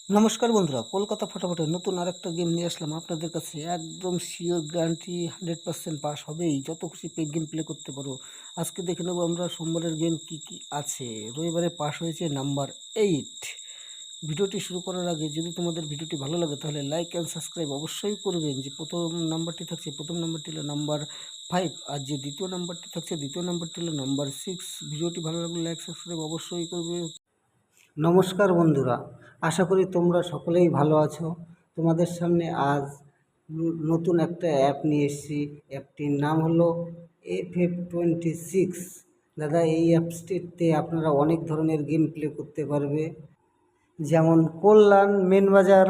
নমস্কার বন্ধুরা, কলকাতা ফটাফটের নতুন আরেকটা গেম নিয়ে আসলাম আপনাদের কাছে। একদম শিওর গ্যারান্টি 100% পাস হবেই, যত খুশি গেম প্লে করতে পারো। আজকে দেখে নেবো আমরা সোমবারের গেম কি কি আছে। রবিবারে পাস হয়েছে নাম্বার 8। ভিডিওটি শুরু করার আগে যদি তোমাদের ভিডিওটি ভালো লাগে তাহলে লাইক অ্যান্ড সাবস্ক্রাইব অবশ্যই করবেন। যে প্রথম নাম্বারটি থাকছে, প্রথম নাম্বারটি হলো নাম্বার 5, আর যে দ্বিতীয় নাম্বারটি থাকছে, দ্বিতীয় নাম্বারটি হলো নাম্বার 6। ভিডিওটি ভালো লাগলে লাইক সাবস্ক্রাইব অবশ্যই করবে। নমস্কার বন্ধুরা, আশা করি তোমরা সকলেই ভালো আছো। তোমাদের সামনে আজ নতুন একটা অ্যাপ নিয়ে এসেছি। অ্যাপটির নাম হলো FF26। দাদা, এই অ্যাপসটিতে আপনারা অনেক ধরনের গেম প্লে করতে পারবে, যেমন কল্যাণ, মেন বাজার,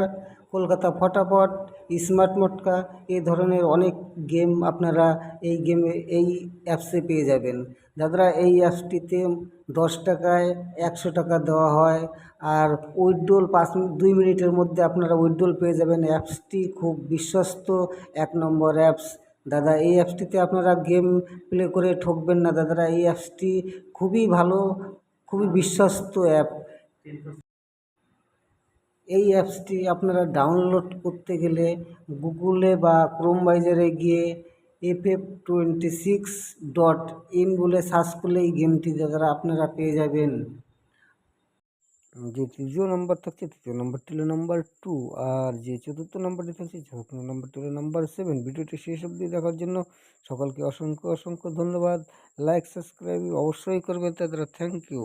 কলকাতা ফটাফট, স্মার্ট মটকা, এই ধরনের অনেক গেম আপনারা এই অ্যাপসে পেয়ে যাবেন। দাদারা, এই অ্যাপসটিতে 10 টাকায় 100 টাকা দেওয়া হয়, আর উইথড্রল 2 মিনিটের মধ্যে আপনারা উইথড্রল পেয়ে যাবেন। অ্যাপসটি খুব বিশ্বস্ত, 1 নম্বর অ্যাপস। দাদা, এই অ্যাপসটিতে আপনারা গেম প্লে করে ঠকবেন না। দাদারা, এই অ্যাপসটি খুবই ভালো, খুবই বিশ্বস্ত অ্যাপ। এই অ্যাপসটি আপনারা ডাউনলোড করতে গেলে গুগলে বা ক্রোম ব্রাউজারে গিয়ে FF26.in বলে সার্চ করলে এই গেমটি দাদারা আপনারা পেয়ে যাবেন। যে তৃতীয় নম্বর থাকছে, তৃতীয় নম্বরটি হলো নাম্বার 2, আর যে চতুর্থ নম্বরটি থাকছে, চতুর্থ নম্বরটি হলো নাম্বার 7। ভিডিওটি শেষ অবধি দেখার জন্য সকলকে অসংখ্য অসংখ্য ধন্যবাদ। লাইক সাবস্ক্রাইব অবশ্যই করবেন দাদারা। Thank you.